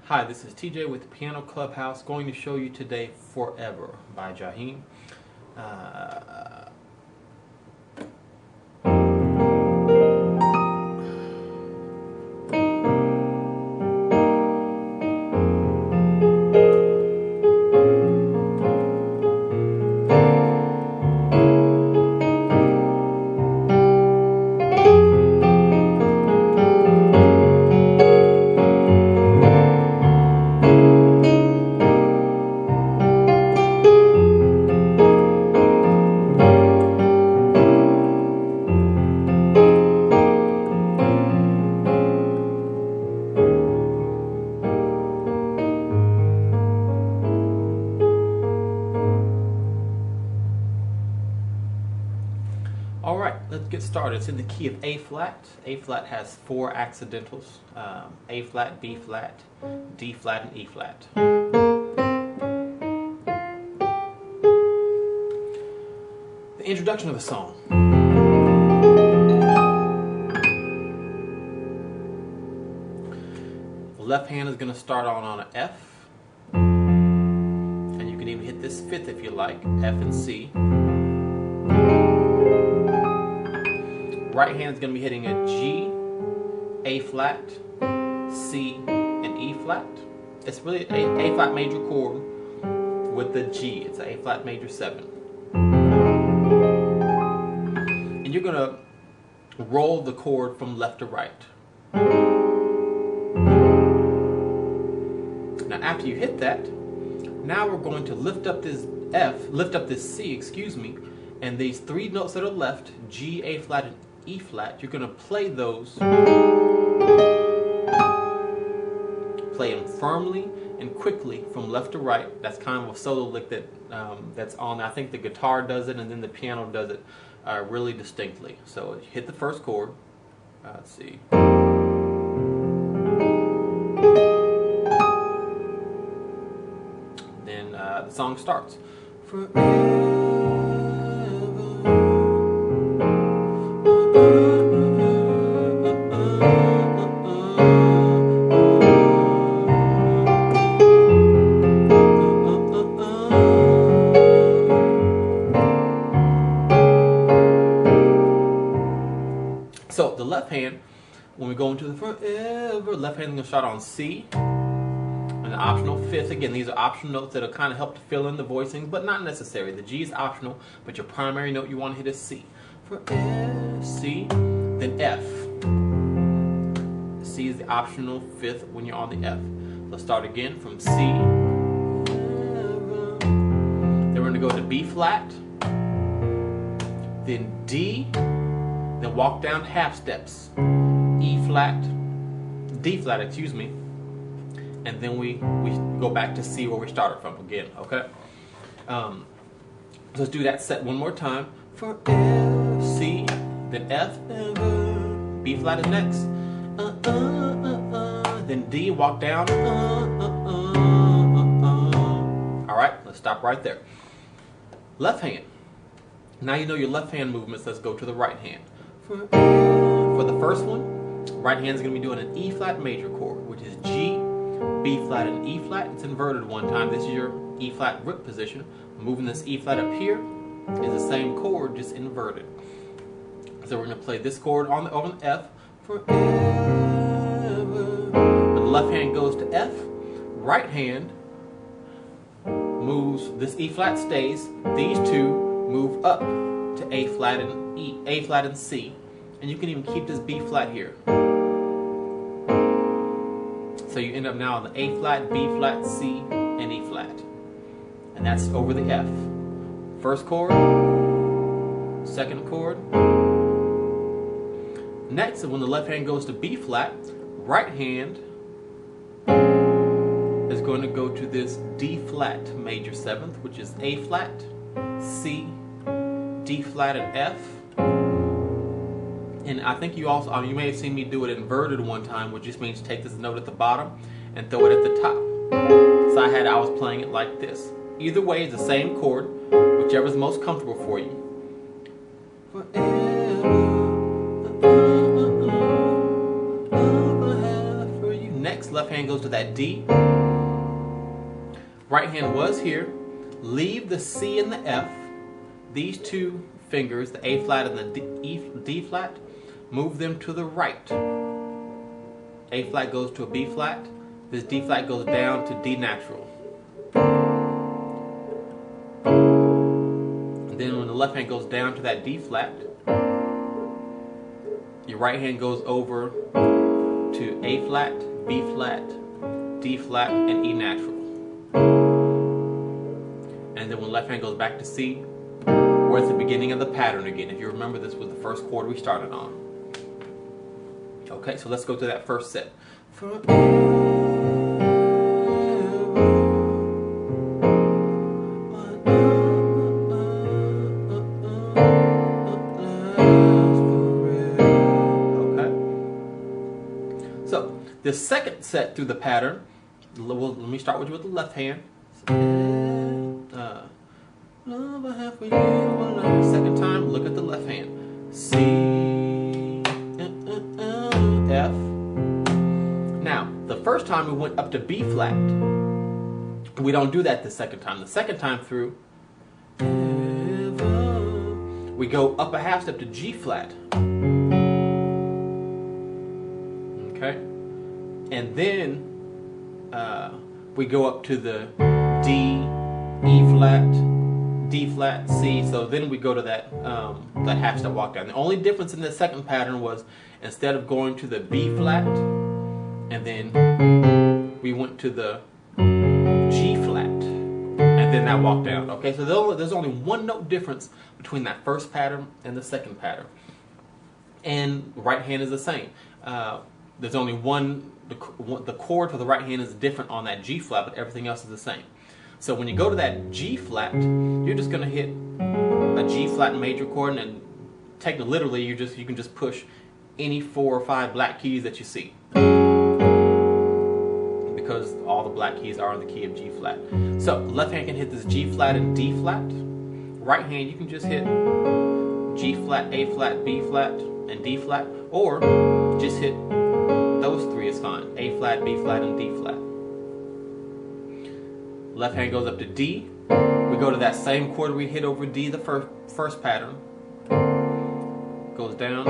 Hi, this is TJ with Piano Clubhouse, going to show you today Forever by Jaheim. Alright, let's get started. It's in the key of A flat. A flat has four accidentals. A flat, B flat, D flat, and E flat. The introduction of the song. The left hand is going to start on an F. And you can even hit this fifth if you like, F and C. Right hand is going to be hitting a G, A flat, C, and E flat. It's really an A flat major chord with the G. It's an A flat major 7. And you're going to roll the chord from left to right. Now after you hit that, now we're going to lift up this C, and these three notes that are left, G, A flat, and E flat, you're going to play those, play them firmly and quickly from left to right. That's kind of a solo lick that that's on. I think the guitar does it, and then the piano does it really distinctly. So you hit the first chord. Let's see. Then the song starts. So the left hand, when we go into the forever, left hand is going to start on C, an optional fifth. Again, these are optional notes that'll kind of help to fill in the voicings, but not necessary. The G is optional, but your primary note you want to hit is C. C, then F. C is the optional fifth when you're on the F. Let's start again from C. Then we're going to go to B flat, then D. Then walk down half steps, D flat, and then we go back to C where we started from again. Okay. So let's do that set one more time. For F, C, then F, B flat is next. Then D, walk down. All right, let's stop right there. Left hand. Now you know your left hand movements. Let's go to the right hand. For the first one, right hand is going to be doing an E flat major chord, which is G, B flat, and E flat. It's inverted one time. This is your E flat grip position. Moving this E flat up here is the same chord, just inverted. So we're going to play this chord on the F. Forever. When the left hand goes to F, right hand moves, this E flat stays. These two move up to A flat and E, A flat and C, and you can even keep this B flat here. So you end up now on the A flat, B flat, C, and E flat, and that's over the F. First chord, second chord. Next, when the left hand goes to B flat, right hand is going to go to this D flat major 7th, which is A flat, C, D flat, and F. And I think you also, you may have seen me do it inverted one time, which just means take this note at the bottom and throw it at the top. So I was playing it like this. Either way, it's the same chord, whichever is most comfortable for you. Forever, left hand goes to that D. Right hand was here. Leave the C and the F. These two fingers, the A flat and the D flat, move them to the right. A flat goes to a B flat. This D flat goes down to D natural. And then when the left hand goes down to that D flat, your right hand goes over to A flat, B flat, D flat, and E natural. And then when left hand goes back to C, we're at the beginning of the pattern again. If you remember, this was the first chord we started on. Okay, so let's go to that first set. The second set through the pattern, let me start with the left hand. Second time, look at the left hand. C, F. Now, the first time we went up to B flat. We don't do that the second time. The second time through, we go up a half step to G flat. Okay? And then we go up to the D, E flat, D flat, C. So then we go to that half step walk down. The only difference in the second pattern was instead of going to the B flat, and then we went to the G flat, and then that walk down. Okay, so there's only one note difference between that first pattern and the second pattern. And right hand is the same. There's only one. The chord for the right hand is different on that G flat, but everything else is the same. So when you go to that G flat, you're just going to hit a G flat major chord, and literally you can just push any 4 or 5 black keys that you see, because all the black keys are in the key of G flat. So left hand can hit this G flat and D flat. Right hand you can just hit G flat, A flat, B flat, and D flat, or just hit those three is fine. A flat, B flat, and D flat. Left hand goes up to D. We go to that same chord we hit over D the first pattern. Goes down.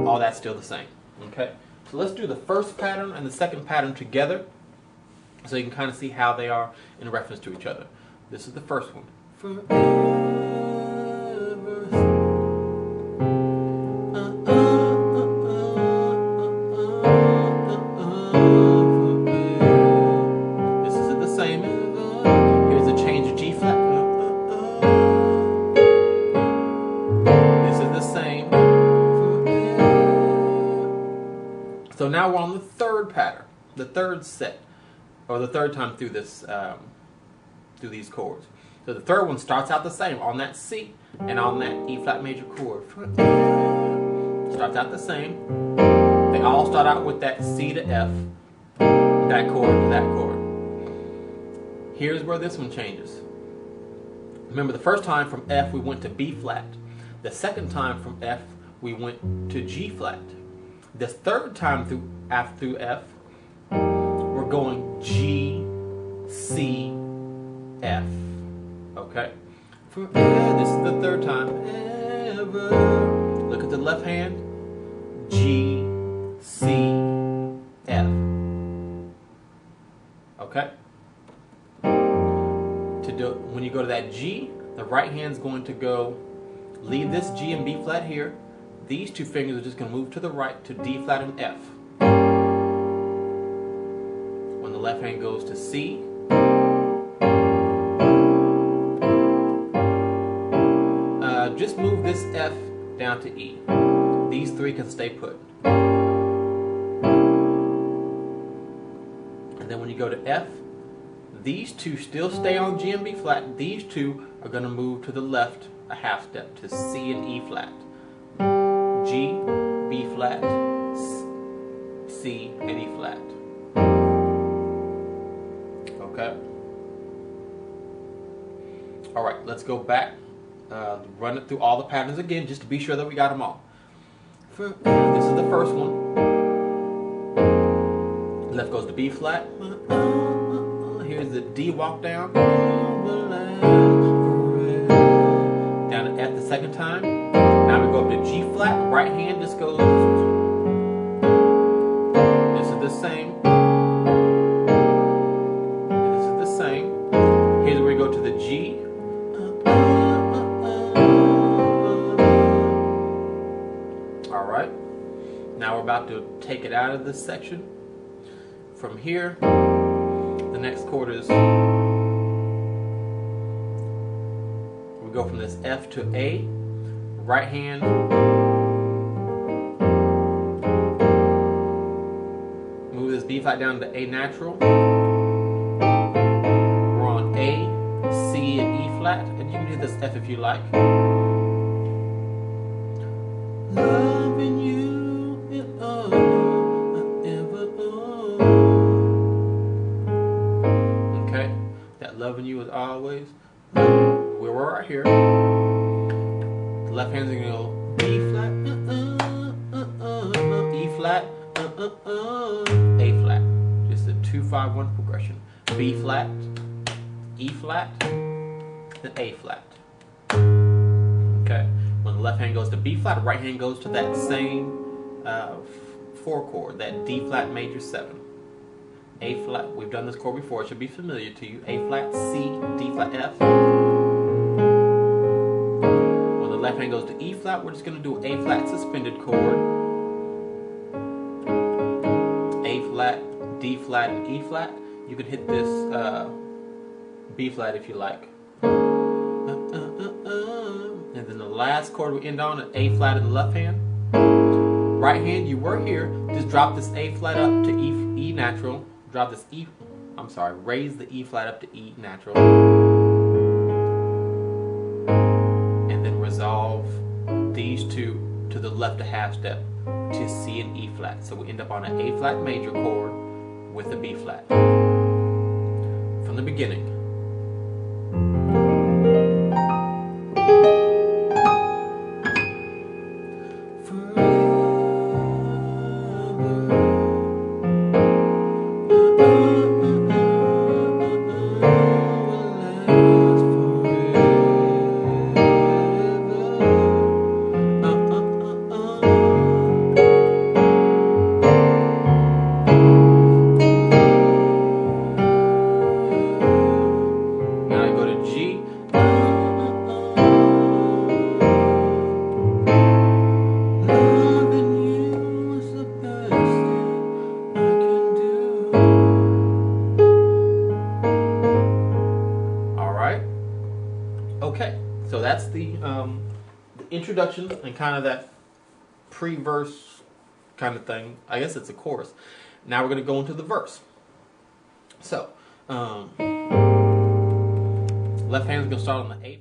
All that's still the same. Okay? So let's do the first pattern and the second pattern together so you can kind of see how they are in reference to each other. This is the first one. So now we're on the third pattern, the third set, or the third time through this, through these chords. So the third one starts out the same on that C and on that E flat major chord. Starts out the same. They all start out with that C to F, that chord to that chord. Here's where this one changes. Remember, the first time from F we went to B flat. The second time from F we went to G flat. This third time through F, we're going G, C, F. Okay? This is the third time. Look at the left hand. G, C, F. Okay? When you go to that G, the right hand's going to go, leave this G and B flat here. These two fingers are just going to move to the right to D flat and F. When the left hand goes to C, just move this F down to E. These three can stay put. And then when you go to F, these two still stay on G and B flat. These two are going to move to the left a half step to C and E flat. G, B flat, C, and E flat. Okay? Alright, let's go back. Run it through all the patterns again just to be sure that we got them all. This is the first one. Left goes to B flat. Here's the D walk down. Down to F the second time. Now we go up to G flat. Right hand just goes. This is the same. This is the same. Here's where we go to the G. Alright. Now we're about to take it out of this section. From here, the next chord is, we go from this F to A, right hand, move this B flat down to A natural, we're on A, C, and E flat, and you can hit this F if you like. Loving you is all I ever own. Okay, that loving you is always. We're right here. The left hand's gonna go B flat, E flat, A flat. Just a 2-5-1 progression. B flat, E flat, then A flat. Okay. When the left hand goes to B flat, right hand goes to that same 4 chord, that D flat major 7. A flat, we've done this chord before, it should be familiar to you. A flat, C, D flat, F. When the left hand goes to E flat, we're just going to do A flat suspended chord. A flat, D flat, and E flat. You can hit this B flat if you like. And then the last chord we end on, an A flat in the left hand. Right hand, you were here, just drop this A flat up to E natural. Drop this raise the E flat up to E natural. And then resolve these two to the left a half step to C and E flat. So we end up on an A flat major chord with a B flat. From the beginning. Okay, so that's the introduction and kind of that pre-verse kind of thing. I guess it's a chorus. Now we're going to go into the verse. So, left hand's going to start on the A.